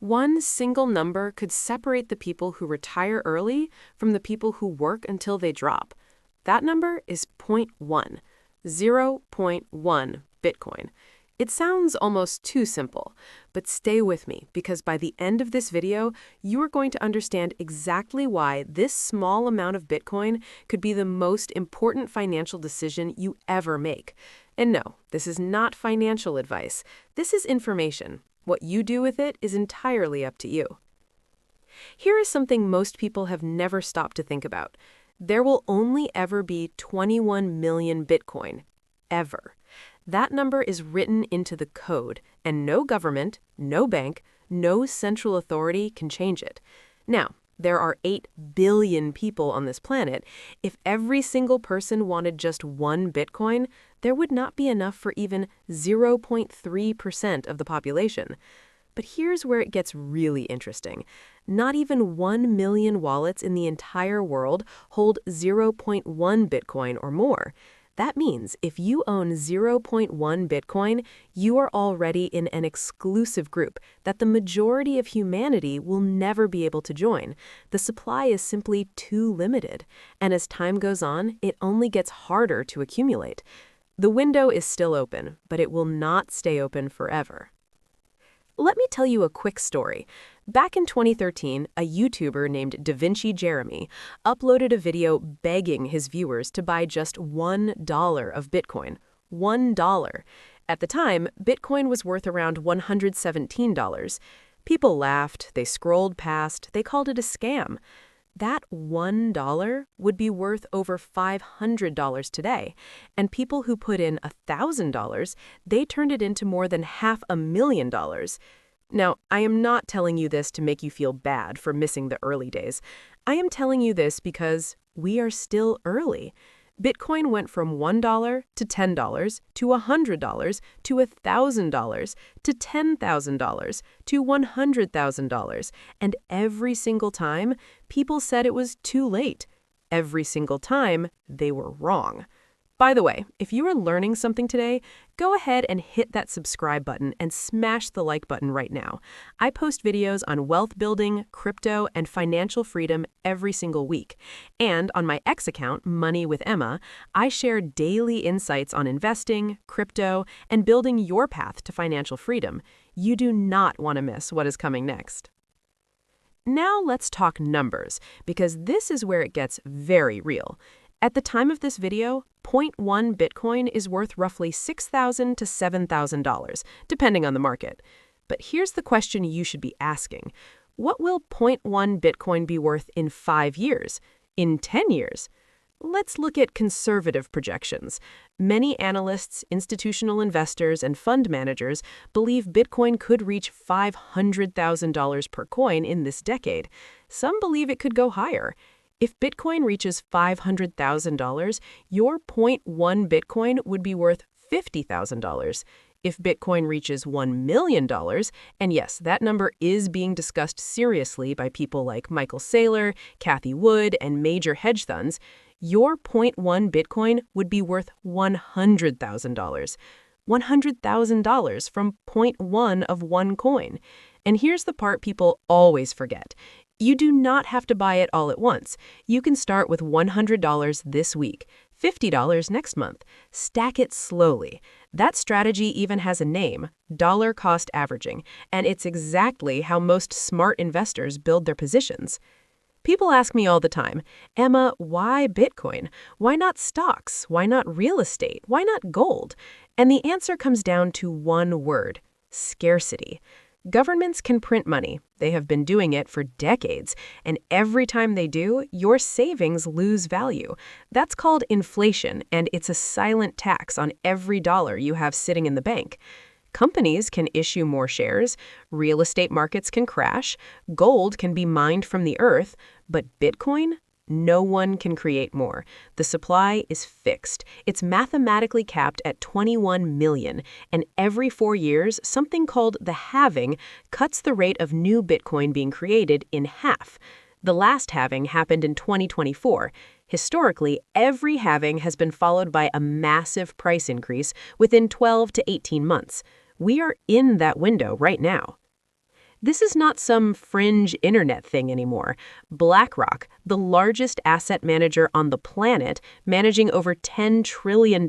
One single number could separate the people who retire early from the people who work until they drop. That number is 0.1, 0.1 Bitcoin. It sounds almost too simple, but stay with me because by the end of this video, you are going to understand exactly why this small amount of Bitcoin could be the most important financial decision you ever make. And no, this is not financial advice. This is information. What you do with it is entirely up to you. Here is something most people have never stopped to think about. There will only ever be 21 million Bitcoin. Ever. That number is written into the code, and no government, no bank, no central authority can change it. Now, there are 8 billion people on this planet. If every single person wanted just one Bitcoin, there would not be enough for even 0.3% of the population. But here's where it gets really interesting. Not even 1 million wallets in the entire world hold 0.1 Bitcoin or more. That means if you own 0.1 Bitcoin, you are already in an exclusive group that the majority of humanity will never be able to join. The supply is simply too limited, and as time goes on, it only gets harder to accumulate. The window is still open, but it will not stay open forever. Let me tell you a quick story. Back in 2013, a YouTuber named DaVinci Jeremy uploaded a video begging his viewers to buy just $1 of Bitcoin. $1. At the time, Bitcoin was worth around $117. People laughed, they scrolled past, they called it a scam. That $1 would be worth over $500 today, and people who put in $1,000, they turned it into more than $500,000. Now, I am not telling you this to make you feel bad for missing the early days. I am telling you this because we are still early. Bitcoin went from $1 to $10 to $100 to $1,000 to $10,000 to $100,000, and every single time, people said it was too late. Every single time, they were wrong. By the way, if you are learning something today, go ahead and hit that subscribe button and smash the like button right now. I post videos on wealth building, crypto, and financial freedom every single week. And on my X account, Money with Emma, I share daily insights on investing, crypto, and building your path to financial freedom. You do not want to miss what is coming next. Now let's talk numbers, because this is where it gets very real. At the time of this video, 0.1 Bitcoin is worth roughly $6,000 to $7,000, depending on the market. But here's the question you should be asking. What will 0.1 Bitcoin be worth in 5 years? In 10 years? Let's look at conservative projections. Many analysts, institutional investors, and fund managers believe Bitcoin could reach $500,000 per coin in this decade. Some believe it could go higher. If Bitcoin reaches $500,000, your 0.1 Bitcoin would be worth $50,000. If Bitcoin reaches $1 million, and yes, that number is being discussed seriously by people like Michael Saylor, Cathie Wood, and major hedge funds, your 0.1 Bitcoin would be worth $100,000. $100,000 from 0.1 of one coin. And here's the part people always forget. You do not have to buy it all at once. You can start with $100 this week, $50 next month. Stack it slowly. That strategy even has a name, dollar cost averaging, and it's exactly how most smart investors build their positions. People ask me all the time, Emma, why Bitcoin? Why not stocks? Why not real estate? Why not gold? And the answer comes down to one word: scarcity. Governments can print money. They have been doing it for decades, and every time they do, your savings lose value. That's called inflation, and it's a silent tax on every dollar you have sitting in the bank. Companies can issue more shares, real estate markets can crash, gold can be mined from the earth, but Bitcoin? No one can create more. The supply is fixed. It's mathematically capped at 21 million, and every 4 years, something called the halving cuts the rate of new Bitcoin being created in half. The last halving happened in 2024. Historically, every halving has been followed by a massive price increase within 12 to 18 months. We are in that window right now. This is not some fringe internet thing anymore. BlackRock, the largest asset manager on the planet, managing over $10 trillion,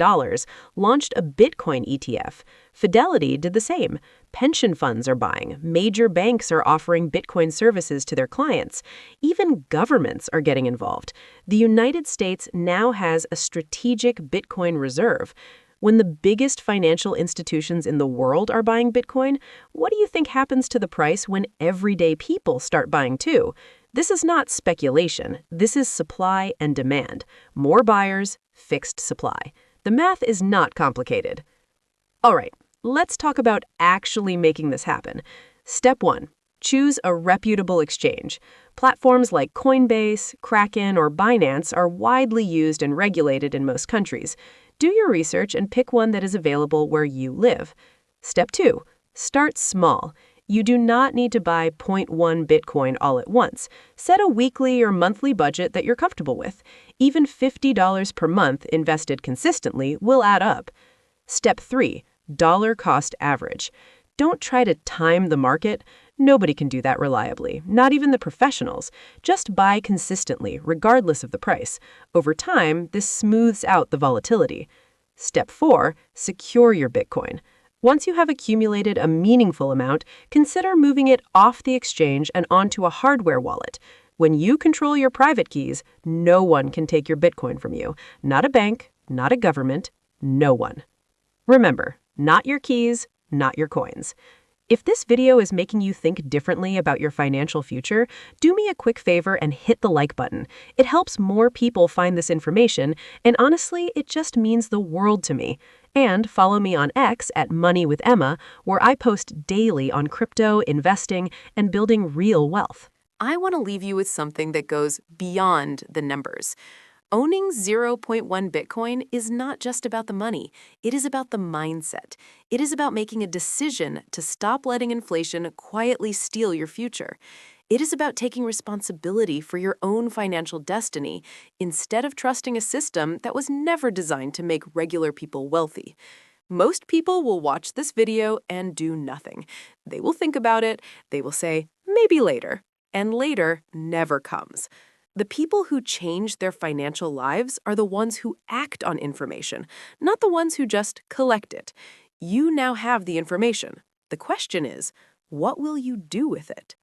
launched a Bitcoin ETF. Fidelity did the same. Pension funds are buying. Major banks are offering Bitcoin services to their clients. Even governments are getting involved. The United States now has a strategic Bitcoin reserve. When the biggest financial institutions in the world are buying Bitcoin, what do you think happens to the price when everyday people start buying too? This is not speculation. This is supply and demand. More buyers, fixed supply. The math is not complicated. All right, let's talk about actually making this happen. Step 1. Choose a reputable exchange. Platforms like Coinbase, Kraken, or Binance are widely used and regulated in most countries. Do your research and pick one that is available where you live. Step 2. Start small. You do not need to buy 0.1 Bitcoin all at once. Set a weekly or monthly budget that you're comfortable with. Even $50 per month invested consistently will add up. Step 3. Dollar cost average. Don't try to time the market. Nobody can do that reliably, not even the professionals. Just buy consistently, regardless of the price. Over time, this smooths out the volatility. Step 4. Secure your Bitcoin. Once you have accumulated a meaningful amount, consider moving it off the exchange and onto a hardware wallet. When you control your private keys, no one can take your Bitcoin from you. Not a bank, not a government, no one. Remember, not your keys, not your coins. If this video is making you think differently about your financial future, do me a quick favor and hit the like button. It helps more people find this information, and honestly, it just means the world to me. And follow me on X at Money with Emma, where I post daily on crypto, investing, and building real wealth. I want to leave you with something that goes beyond the numbers. Owning 0.1 Bitcoin is not just about the money. It is about the mindset. It is about making a decision to stop letting inflation quietly steal your future. It is about taking responsibility for your own financial destiny instead of trusting a system that was never designed to make regular people wealthy. Most people will watch this video and do nothing. They will think about it, they will say, maybe later, and later never comes. The people who change their financial lives are the ones who act on information, not the ones who just collect it. You now have the information. The question is, what will you do with it?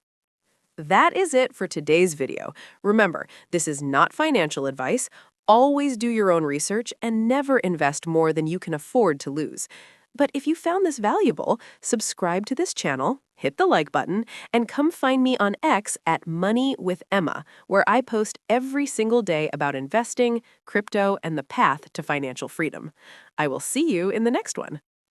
That is it for today's video. Remember, this is not financial advice. Always do your own research and never invest more than you can afford to lose. But if you found this valuable, subscribe to this channel, hit the like button, and come find me on X at Money with Emma, where I post every single day about investing, crypto, and the path to financial freedom. I will see you in the next one.